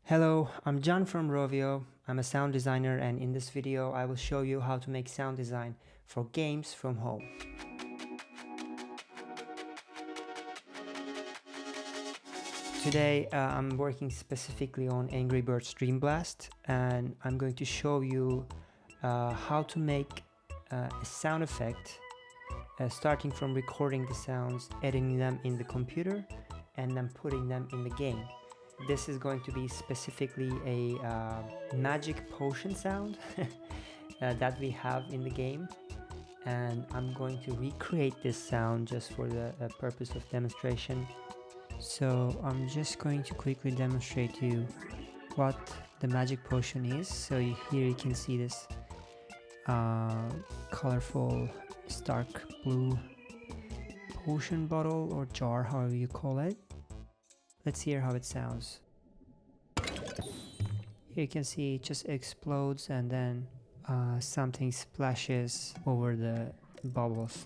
Hello, I'm John from Rovio. I'm a sound designer, and in this video I will show you how to make sound design for games from home. Today I'm working specifically on Angry Birds Dream Blast, and I'm going to show you how to make a sound effect starting from recording the sounds, editing them in the computer, and then putting them in the game. This is going to be specifically a magic potion sound that we have in the game, and I'm going to recreate this sound just for the purpose of demonstration. So I'm just going to quickly demonstrate to you what the magic potion is. So here you can see this colorful stark blue potion bottle or jar, however you call it. Let's hear how it sounds. Here you can see it just explodes and then something splashes over the bubbles.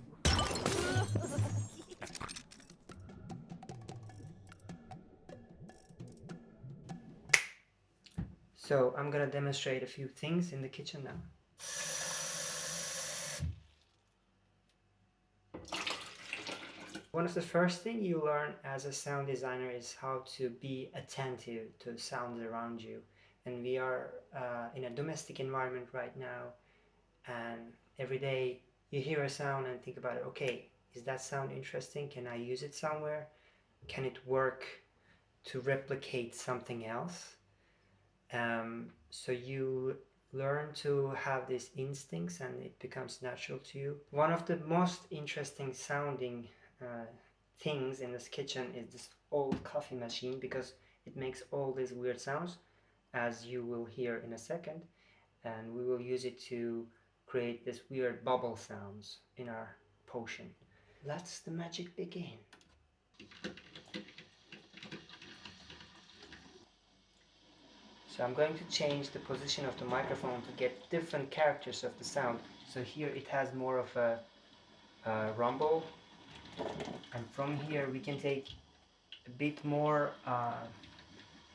So I'm gonna demonstrate a few things in the kitchen now. One of the first things you learn as a sound designer is how to be attentive to sounds around you. And we are in a domestic environment right now, and every day you hear a sound and think about it. Okay, is that sound interesting? Can I use it somewhere? Can it work to replicate something else? So you learn to have these instincts and it becomes natural to you. One of the most interesting sounding things in this kitchen is this old coffee machine, because it makes all these weird sounds, as you will hear in a second, and we will use it to create this weird bubble sounds in our potion. Let's the magic begin. So I'm going to change the position of the microphone to get different characters of the sound. So here it has more of a rumble, and from here we can take a bit more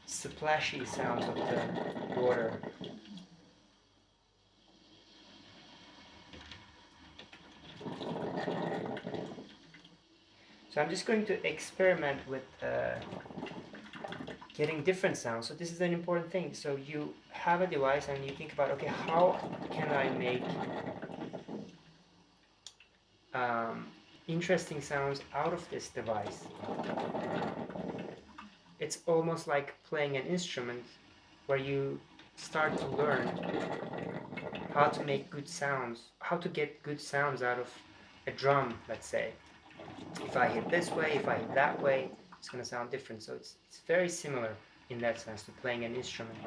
splashy sounds of the water. So I'm just going to experiment with getting different sounds. So this is an important thing. So you have a device and you think about, okay, how can I make interesting sounds out of this device? It's almost like playing an instrument where you start to learn how to make good sounds, how to get good sounds out of a drum, let's say. If I hit this way, if I hit that way, it's going to sound different. So it's very similar in that sense to playing an instrument.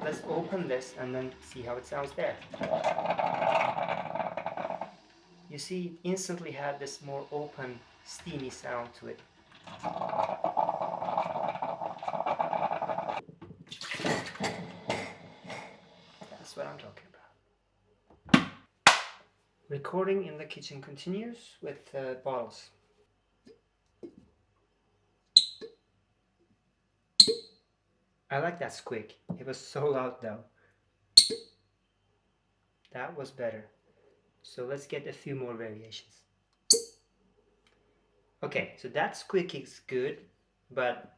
Let's open this and then see how it sounds there. You see, it instantly had this more open, steamy sound to it. That's what I'm talking about. Recording in the kitchen continues with bottles. I like that squeak. It was so loud though. That was better. So let's get a few more variations. Okay, so that squeak is good, but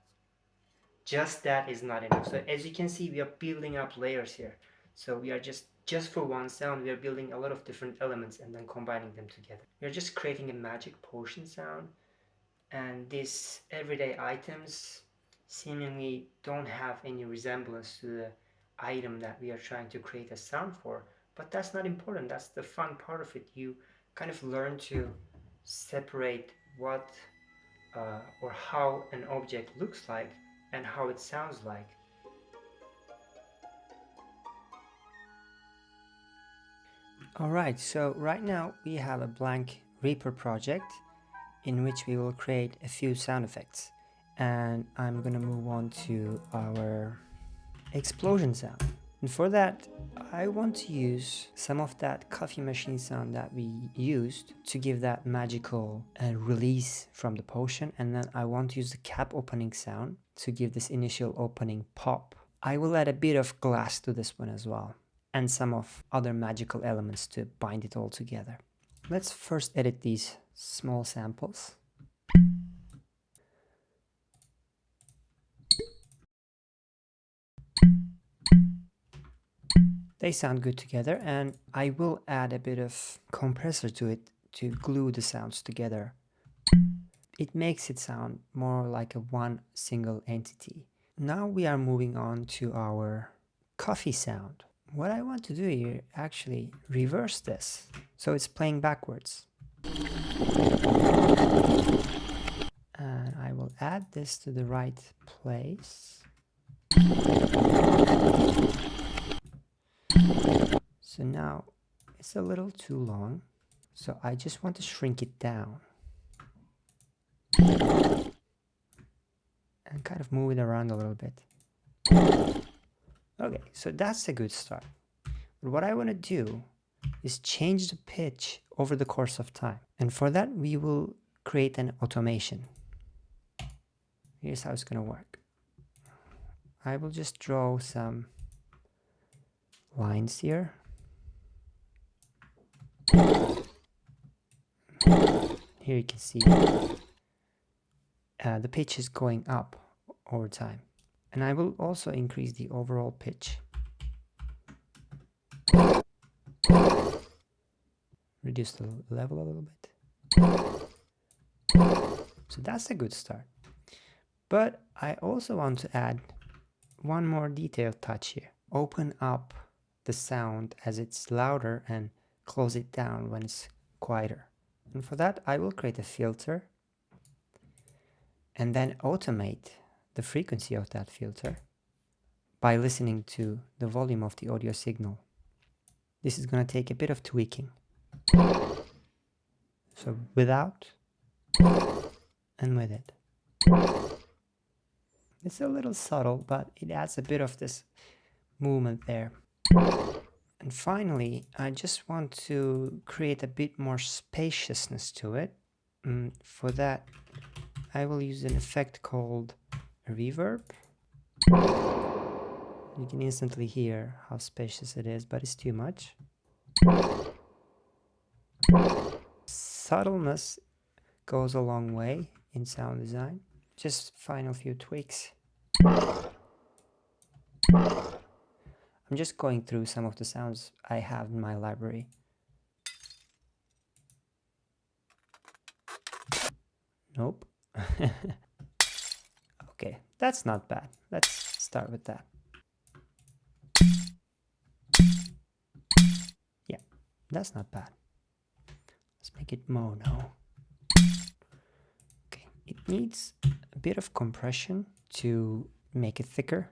just that is not enough. So as you can see, we are building up layers here. So we are just for one sound, we are building a lot of different elements and then combining them together. We are just creating a magic potion sound, and these everyday items seemingly don't have any resemblance to the item that we are trying to create a sound for. But that's not important. That's the fun part of it. You kind of learn to separate what or how an object looks like and how it sounds like. Alright, so right now we have a blank Reaper project in which we will create a few sound effects, and I'm gonna move on to our explosion sound. And for that, I want to use some of that coffee machine sound that we used to give that magical release from the potion, and then I want to use the cap opening sound to give this initial opening pop. I will add a bit of glass to this one as well, and some of other magical elements to bind it all together. Let's first edit these small samples. They sound good together, and I will add a bit of compressor to it to glue the sounds together. It makes it sound more like a one single entity. Now we are moving on to our coffee sound. What I want to do here, actually reverse this, so it's playing backwards. And I will add this to the right place. So now it's a little too long, so I just want to shrink it down and kind of move it around a little bit. Okay, so that's a good start. But what I want to do is change the pitch over the course of time. And for that, we will create an automation. Here's how it's going to work. I will just draw some lines here. Here you can see the pitch is going up over time. And I will also increase the overall pitch. Reduce the level a little bit. So that's a good start. But I also want to add one more detailed touch here. Open up the sound as it's louder and close it down when it's quieter. And for that, I will create a filter and then automate the frequency of that filter by listening to the volume of the audio signal. This is going to take a bit of tweaking. So without and with it. It's a little subtle, but it adds a bit of this movement there. And finally, I just want to create a bit more spaciousness to it. For that, I will use an effect called reverb. You can instantly hear how spacious it is, but it's too much. Subtleness goes a long way in sound design. Just final few tweaks. I'm just going through some of the sounds I have in my library. Nope. Okay, that's not bad. Let's start with that. Yeah, that's not bad. Let's make it mono. Okay, it needs a bit of compression to make it thicker.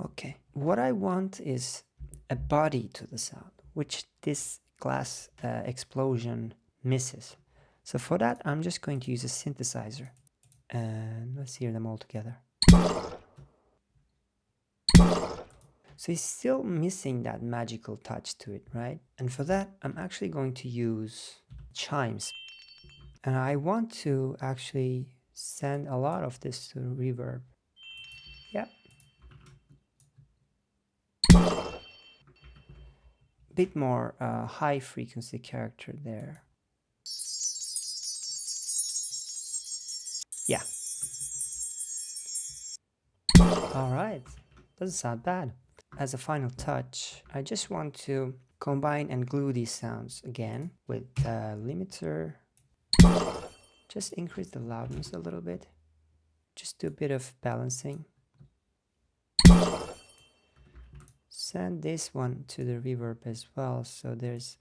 Okay, what I want is a body to the sound, which this glass explosion misses. So for that, I'm just going to use a synthesizer. And let's hear them all together. So it's still missing that magical touch to it, right? And for that, I'm actually going to use chimes. And I want to actually send a lot of this to reverb. Yep. Bit more high frequency character there. Yeah. All right. Doesn't sound bad. As a final touch, I just want to combine and glue these sounds again with a limiter. Just increase the loudness a little bit. Just do a bit of balancing. Send this one to the reverb as well. So there's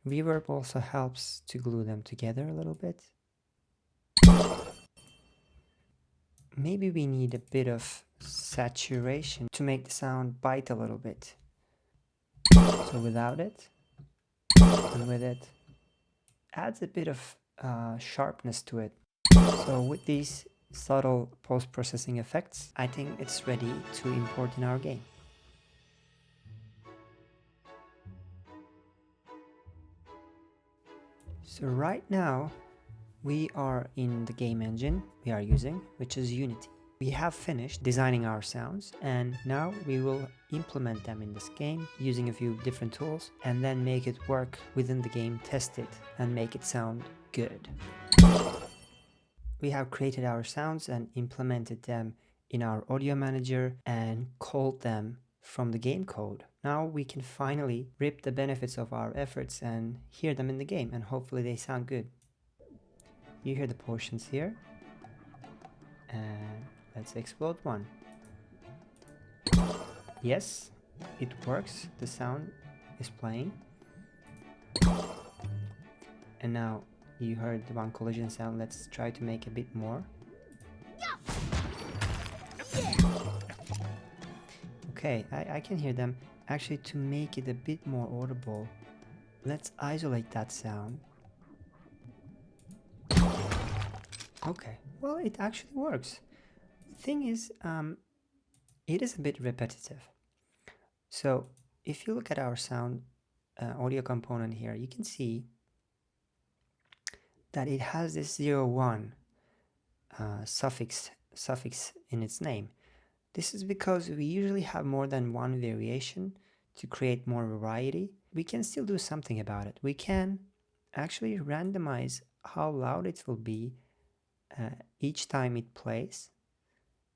reverb also helps to glue them together a little bit. Maybe we need a bit of saturation to make the sound bite a little bit. So without it and with it, adds a bit of sharpness to it. So with these subtle post-processing effects, I think it's ready to import in our game. So right now we are in the game engine we are using, which is Unity. We have finished designing our sounds, and now we will implement them in this game using a few different tools and then make it work within the game, test it, and make it sound good. We have created our sounds and implemented them in our audio manager and called them from the game code. Now we can finally reap the benefits of our efforts and hear them in the game, and hopefully they sound good. You hear the portions here, and let's explode one. Yes, it works. The sound is playing. And now you heard the one collision sound. Let's try to make a bit more. Okay, I can hear them. Actually, to make it a bit more audible, let's isolate that sound. Okay, well, it actually works. The thing is, it is a bit repetitive. So if you look at our sound audio component here, you can see that it has this 01 suffix in its name. This is because we usually have more than one variation to create more variety. We can still do something about it. We can actually randomize how loud it will be each time it plays,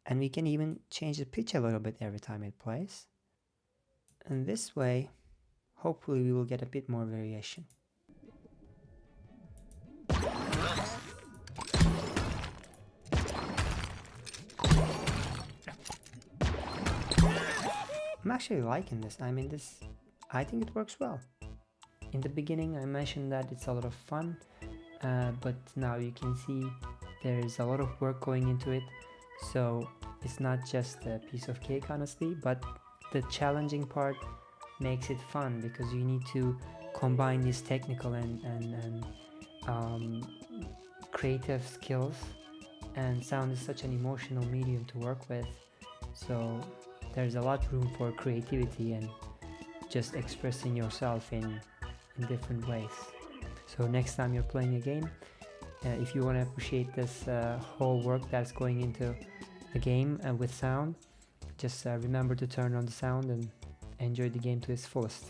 and we can even change the pitch a little bit every time it plays. And this way, hopefully we will get a bit more variation. I'm actually liking this. I mean, I think it works well. In the beginning I mentioned that it's a lot of fun, but now you can see there's a lot of work going into it. So it's not just a piece of cake, honestly, but the challenging part makes it fun because you need to combine these technical and creative skills, and sound is such an emotional medium to work with. So there's a lot of room for creativity and just expressing yourself in different ways. So next time you're playing a game, if you want to appreciate this whole work that's going into the game with sound, just remember to turn on the sound and enjoy the game to its fullest.